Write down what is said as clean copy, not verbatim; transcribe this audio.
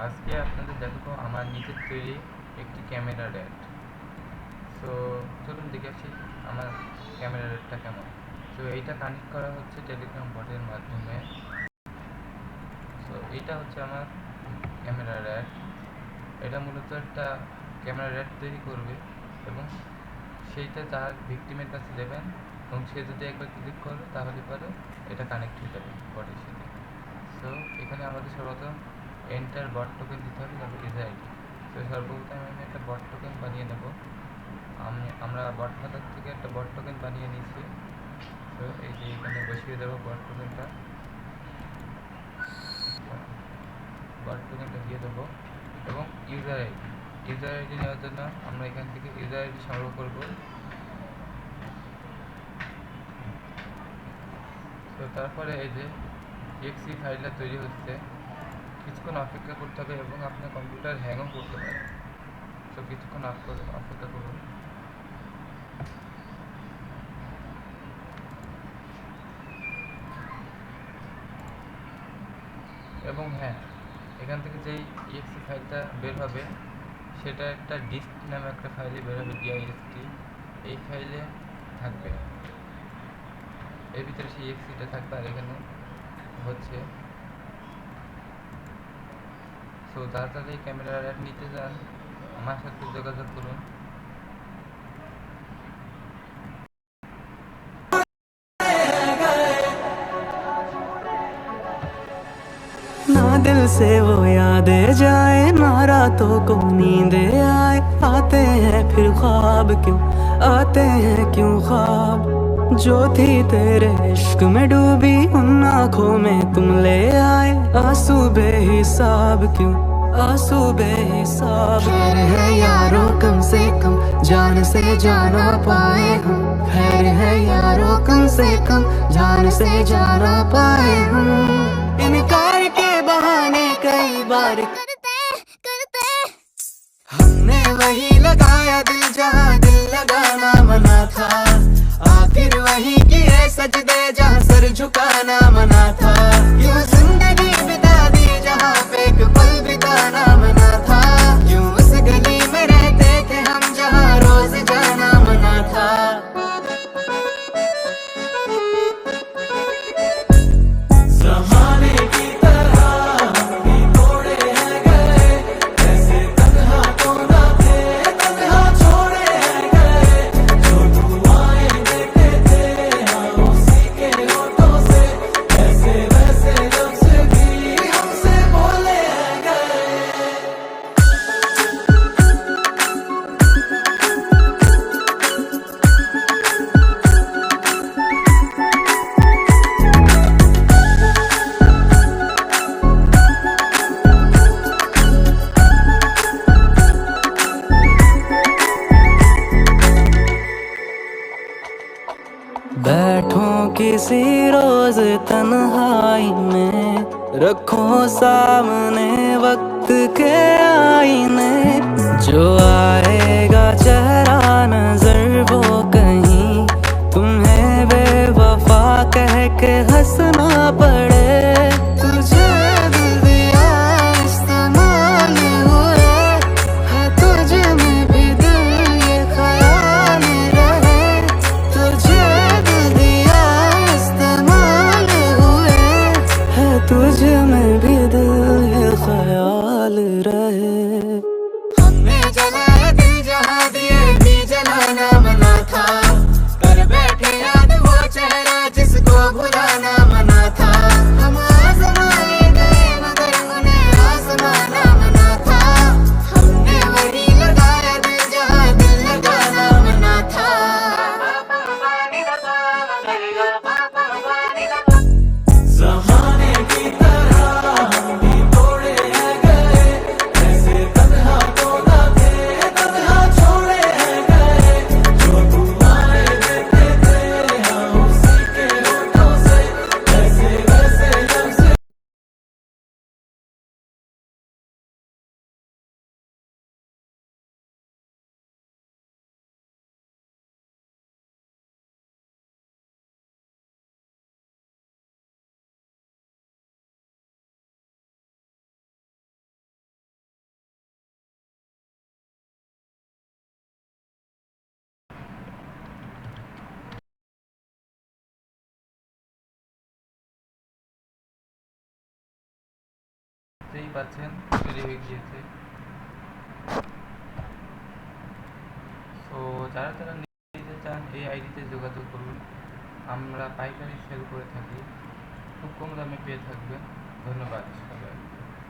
আজকে আপনাদের দেখাবো আমার নিজের তৈরি একটি ক্যামেরা র্যাড। সো চলুন দেখে আসি আমার ক্যামেরা র্যাডটা কেমন। সো এইটা কানেক্ট করা হচ্ছে টেলিগ্রাম বটের মাধ্যমে। সো এটা হচ্ছে আমার ক্যামেরা র্যাড। এটা মূলত একটা ক্যামেরা র্যাড তৈরি করবে এবং সেইটা তার ভিকটিমের কাছে দেবেন এবং সে যদি একবার ক্লিক করে তাহলে পরে এটা কানেক্ট হয়ে যাবে বটের সাথে। সো এখানে আমাদের সর্বপ্রথম এন্টার বট টোকেন দিতে হবে, তারপর ইউজার আইডি। তো সর্বপ্রথম আমি একটা বট টোকেন বানিয়ে নেব। আমরা বট খাতা থেকে একটা বট টোকেন বানিয়ে নিয়েছি। তো এই যে এখানে বসিয়ে দেবো বট টোকেনটা দিয়ে দেবো এবং ইউজার আইডি নেওয়ার জন্য আমরা এখান থেকে ইউজার আইডি সংগ্রহ করব। তো তারপরে এই যে এক্সি ফাইলটা তৈরি হচ্ছে, কিছুক্ষণ অপেক্ষা করতে হবে এবং আপনার কম্পিউটার হ্যাংও করতে পারে। তো কিছুক্ষণ অপেক্ষা করুন। এবং হ্যাঁ, এখান থেকে যেই ইএক্সি ফাইলটা বের হবে সেটা একটা ডিস্ক নামে একটা ফাইলে বের হবে, ডিআইএসটি। এই ফাইলে থাকবে, এর ভিতরে সেই ইএক্সিটা থাকবে। আর এখানে হচ্ছে সো তাড়াতাড়ি ক্যামেরা র্যাড নিতে চান আমার সাথে যোগাযোগ করুন। ना दिल से वो यादें जाए, ना रातों को नींदे आए। आते हैं फिर ख्वाब क्यों, आते हैं क्यों ख्वाब। जो थी तेरे इश्क में डूबी, उन आँखों में तुम ले आए। आंसू बेहिसाब क्यों, आंसू बेहिसाब। खैर है यारों कम से कम जान से जाना पाए हम। खैर है यारों कम से कम जान से जाना पाए हम। इनकार के बहाने कई बार करते हमने वही लगाया दिल जहाँ दिल लगाना मना था। आखिर वही किए सजदे जहाँ सर झुकाना मना था। यूं जिंदगी बिता दी जहाँ पे एक पल बिताना मना था। यूं उस गली में रहते थे हम जहाँ रोज जाना मना था। बैठो किसी रोज तन्हाई में, रखो सामने वक्त के आईने। जो आएगा चेहरा नजर वो कहीं तुम्हें बेवफा कह के हंसना पड़े। तुझे दिल दिया इस्तेमाल हुए है, तुझ में भी दिल ये ख्याल रहे। तुझे तुझ में भी दिल ये ख्याल रहे। हमने जलाया दिल जहाँ दिए भी जलाना मना था। कर बैठे याद वो चेहरा जिसको भुलाना मना দেখতেই পাচ্ছেন তৈরি হয়ে গিয়েছে। তো যারা যারা নিতে চান এই আইডিতে যোগাযোগ করুন। আমরা পাইকারি সেল করে থাকি, খুব কম দামে পেয়ে থাকবেন। ধন্যবাদ।